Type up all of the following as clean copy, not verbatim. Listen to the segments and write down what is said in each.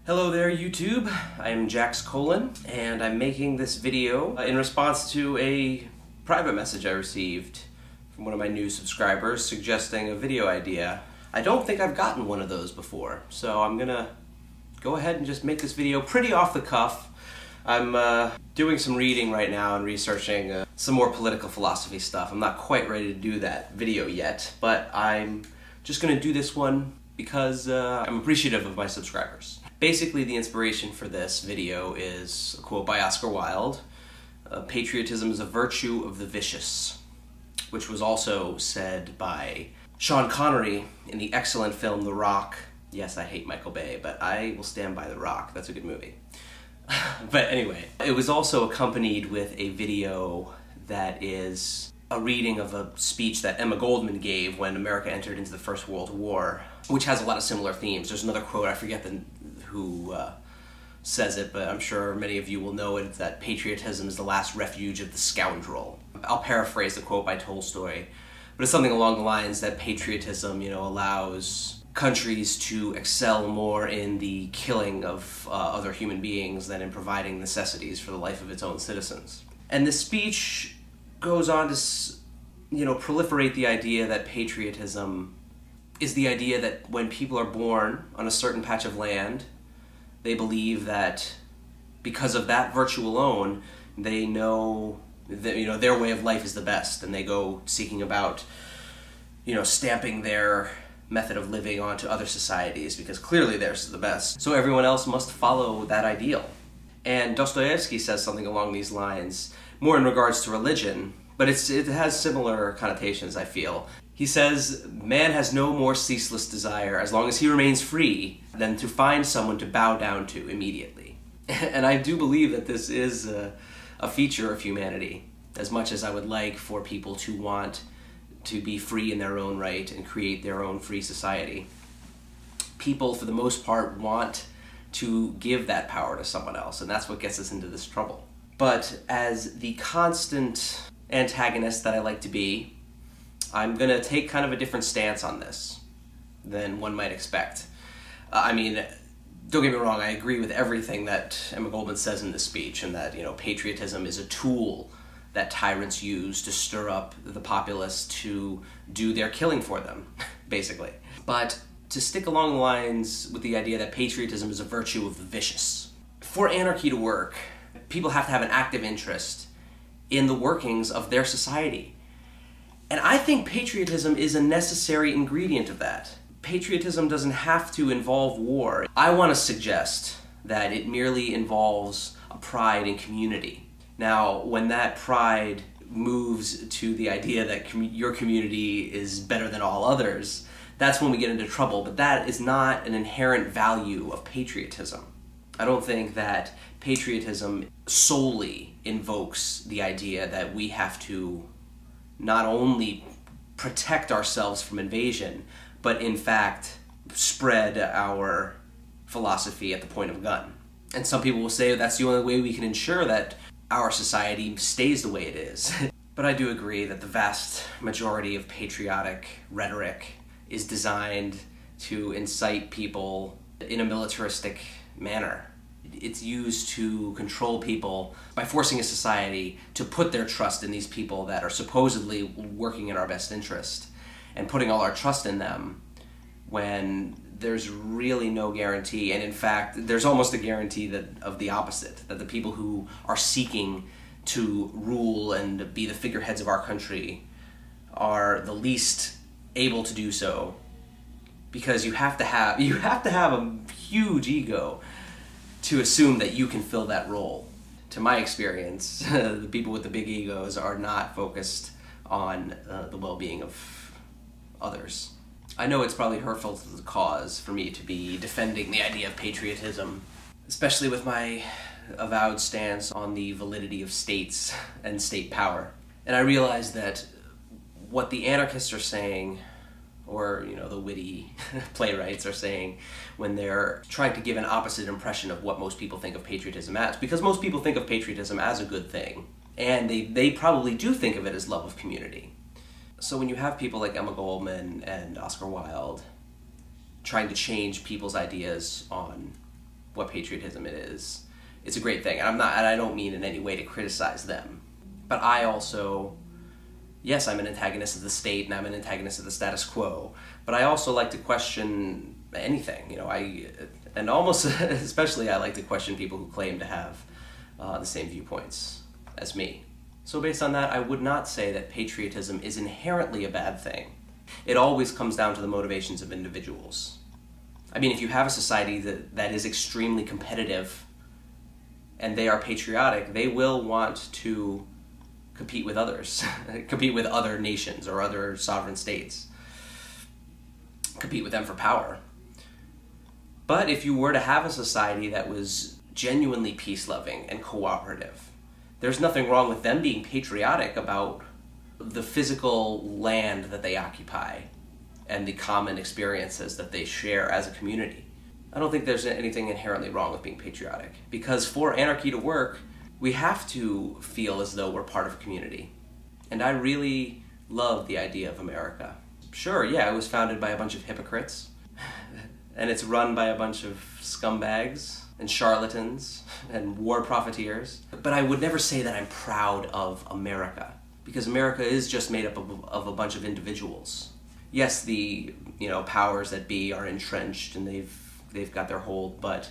Hello there, YouTube. I'm Jax Colon, and I'm making this video in response to a private message I received from one of my new subscribers suggesting a video idea. I don't think I've gotten one of those before, so I'm gonna go ahead and just make this video pretty off the cuff. I'm doing some reading right now and researching some more political philosophy stuff. I'm not quite ready to do that video yet, but I'm just gonna do this one because I'm appreciative of my subscribers. Basically, the inspiration for this video is a quote by Oscar Wilde, "Patriotism is a virtue of the vicious," which was also said by Sean Connery in the excellent film The Rock. Yes, I hate Michael Bay, but I will stand by The Rock. That's a good movie. But anyway, it was also accompanied with a video that is a reading of a speech that Emma Goldman gave when America entered into the First World War, which has a lot of similar themes. There's another quote, I forget who says it, but I'm sure many of you will know it, that patriotism is the last refuge of the scoundrel. I'll paraphrase the quote by Tolstoy, but it's something along the lines that patriotism, allows countries to excel more in the killing of other human beings than in providing necessities for the life of its own citizens. And this speech goes on to, proliferate the idea that patriotism is the idea that when people are born on a certain patch of land, they believe that because of that virtue alone, they know that their way of life is the best, and they go seeking about stamping their method of living onto other societies because clearly theirs is the best. So everyone else must follow that ideal. And Dostoevsky says something along these lines, more in regards to religion, but it has similar connotations, I feel. He says, "Man has no more ceaseless desire, as long as he remains free, than to find someone to bow down to immediately." And I do believe that this is a feature of humanity, as much as I would like for people to want to be free in their own right and create their own free society. People, for the most part, want to give that power to someone else, and that's what gets us into this trouble. But as the constant antagonist that I like to be, I'm going to take kind of a different stance on this than one might expect. Don't get me wrong, I agree with everything that Emma Goldman says in this speech, and that, patriotism is a tool that tyrants use to stir up the populace to do their killing for them, basically. But to stick along the lines with the idea that patriotism is a virtue of the vicious. For anarchy to work, people have to have an active interest in the workings of their society. And I think patriotism is a necessary ingredient of that. Patriotism doesn't have to involve war. I want to suggest that it merely involves a pride in community. Now, when that pride moves to the idea that your community is better than all others, that's when we get into trouble, but that is not an inherent value of patriotism. I don't think that patriotism solely invokes the idea that we have to not only protect ourselves from invasion, but in fact spread our philosophy at the point of gun. And some people will say that's the only way we can ensure that our society stays the way it is. But I do agree that the vast majority of patriotic rhetoric is designed to incite people in a militaristic manner. It's used to control people by forcing a society to put their trust in these people that are supposedly working in our best interest, and putting all our trust in them when there's really no guarantee. And in fact, there's almost a guarantee of the opposite, that the people who are seeking to rule and be the figureheads of our country are the least able to do so, because you have to have a huge ego to assume that you can fill that role. To my experience, the people with the big egos are not focused on the well-being of others. I know it's probably hurtful to the cause for me to be defending the idea of patriotism, especially with my avowed stance on the validity of states and state power. And I realize that what the anarchists are saying, or the witty playwrights are saying, when they're trying to give an opposite impression of what most people think of patriotism as, because most people think of patriotism as a good thing, and they probably do think of it as love of community. So when you have people like Emma Goldman and Oscar Wilde trying to change people's ideas on what patriotism is. It's a great thing, and I don't mean in any way to criticize them. But I also, yes, I'm an antagonist of the state and I'm an antagonist of the status quo, but I also like to question anything, you know, and almost especially I like to question people who claim to have the same viewpoints as me. So based on that, I would not say that patriotism is inherently a bad thing. It always comes down to the motivations of individuals. I mean, if you have a society that is extremely competitive and they are patriotic, they will want to compete with others, compete with other nations or other sovereign states, compete with them for power. But if you were to have a society that was genuinely peace-loving and cooperative, there's nothing wrong with them being patriotic about the physical land that they occupy and the common experiences that they share as a community. I don't think there's anything inherently wrong with being patriotic, because for anarchy to work, we have to feel as though we're part of a community. And I really love the idea of America. Sure, yeah, it was founded by a bunch of hypocrites, and it's run by a bunch of scumbags and charlatans and war profiteers. But I would never say that I'm proud of America, because America is just made up of a bunch of individuals. Yes, the powers that be are entrenched and they've got their hold, but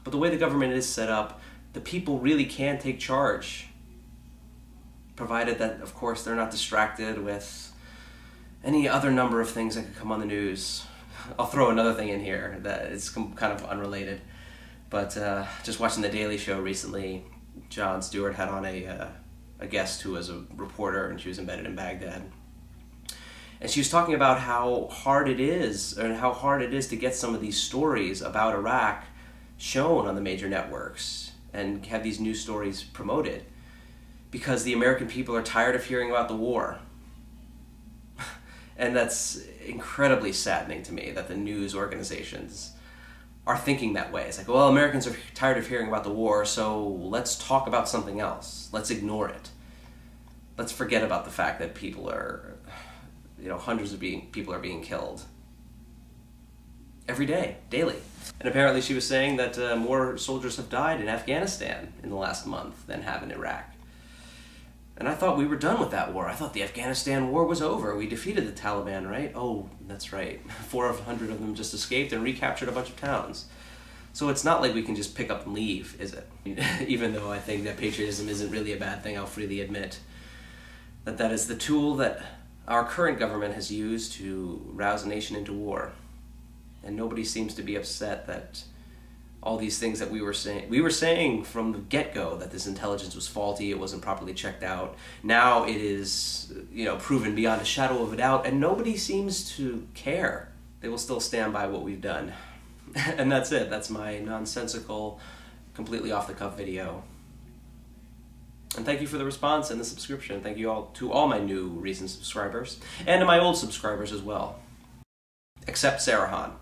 the way the government is set up, the people really can take charge, provided that, of course, they're not distracted with any other number of things that could come on the news. I'll throw another thing in here that is kind of unrelated, but just watching The Daily Show recently, Jon Stewart had on a guest who was a reporter, and she was embedded in Baghdad. And she was talking about how hard it is to get some of these stories about Iraq shown on the major networks and have these news stories promoted, because the American people are tired of hearing about the war. And that's incredibly saddening to me that the news organizations are thinking that way. It's like, well, Americans are tired of hearing about the war, so let's talk about something else. Let's ignore it. Let's forget about the fact that people are, hundreds of people are being killed every day, daily. And apparently she was saying that more soldiers have died in Afghanistan in the last month than have in Iraq. And I thought we were done with that war. I thought the Afghanistan war was over. We defeated the Taliban, right? Oh, that's right. 400 of them just escaped and recaptured a bunch of towns. So it's not like we can just pick up and leave, is it? Even though I think that patriotism isn't really a bad thing, I'll freely admit that is the tool that our current government has used to rouse a nation into war. And nobody seems to be upset that all these things that we were saying from the get-go, that this intelligence was faulty, it wasn't properly checked out. Now it is, proven beyond a shadow of a doubt, and nobody seems to care. They will still stand by what we've done. And that's it. That's my nonsensical, completely off-the-cuff video. And thank you for the response and the subscription. Thank you all to all my new recent subscribers, and to my old subscribers as well. Except Sarah Hahn.